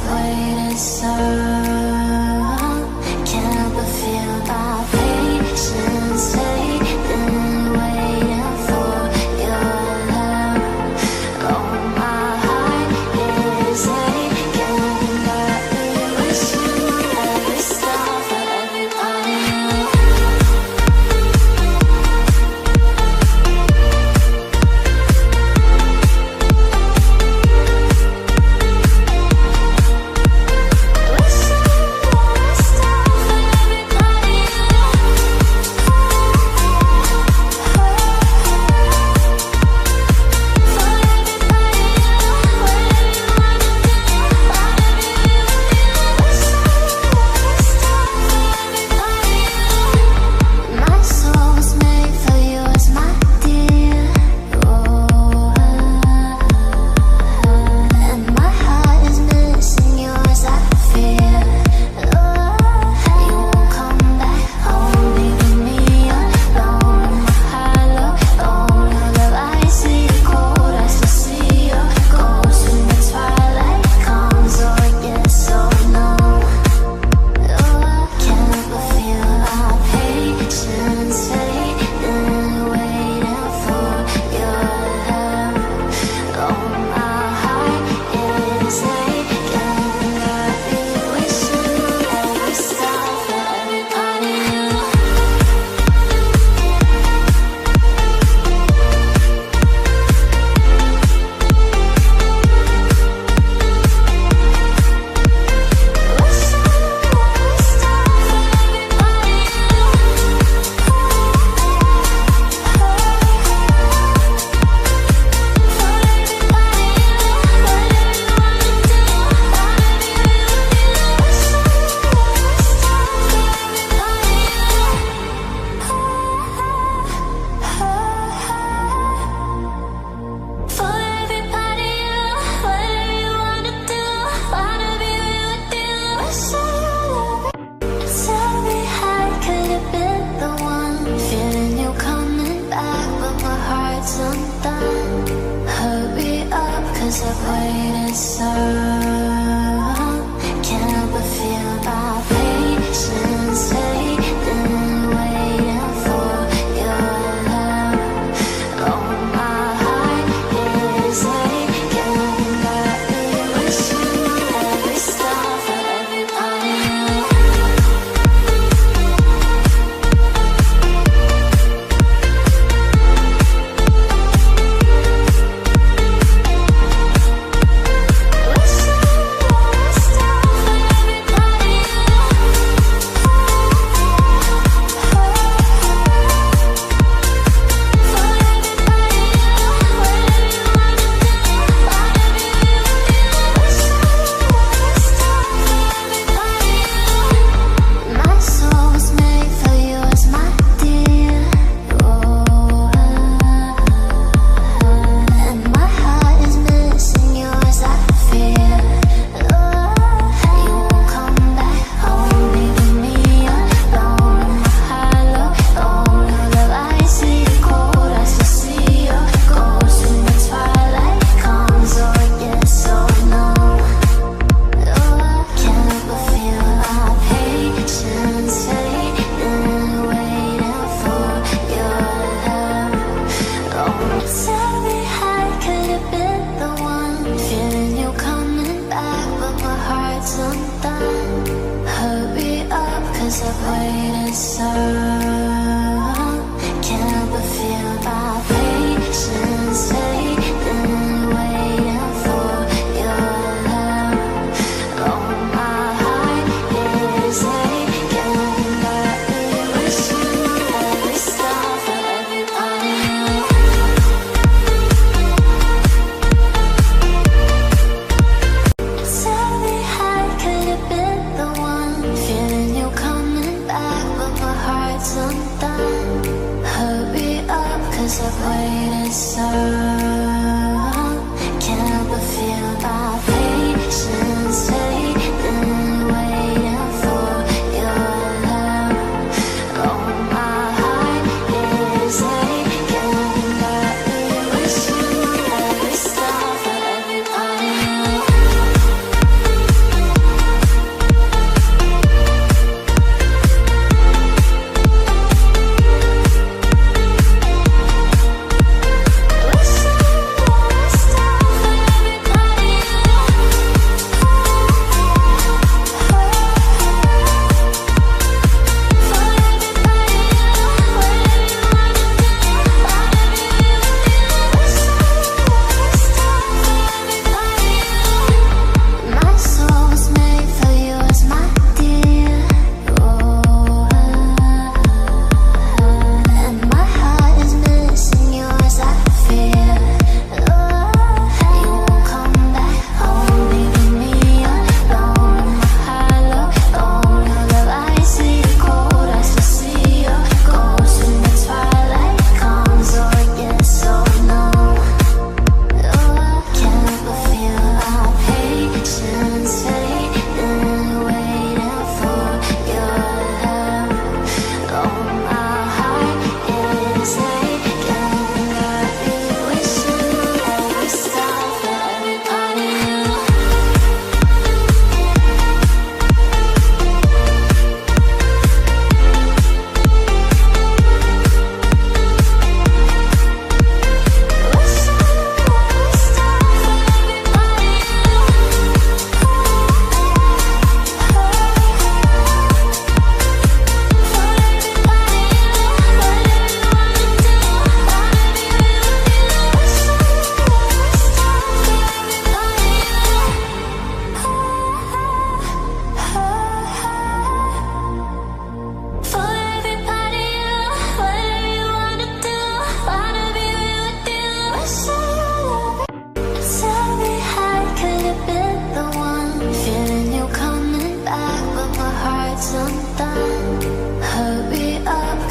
I've waited so long. Can't help but feel my patience fading, waiting for your love. Oh, my heart is aching, got me wishing every star for everybody.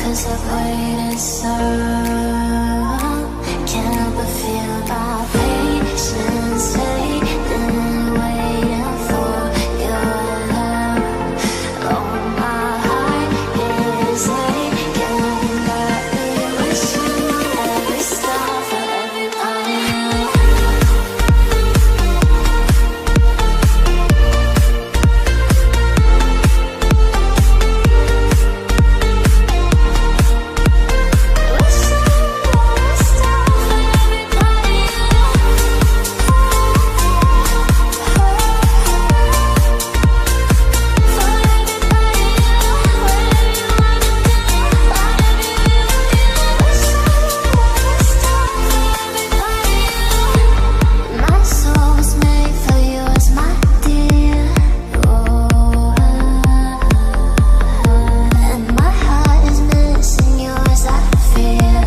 'cause I've waited so. Can't help but feel my patience fading, waiting for your love. Oh, my heart is aching, got me wishing every star for everybody. My soul's made for yours, my dear. And my heart is missing yours, I fear.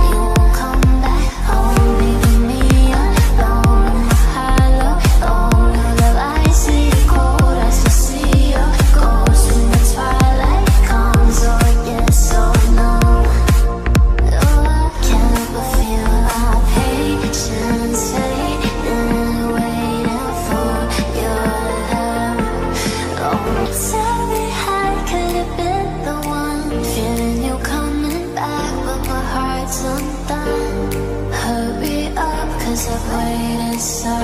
You won't come back home, leaving me alone. My heart alone, your love I see cold. I still see your ghost when the twilight comes. Oh yes, oh no. Can't help but feel our patience fading, waiting for your love. Oh, tell me how could it been the one? Feeling you coming back, but my heart's undone. Hurry up, 'cause I've waited so.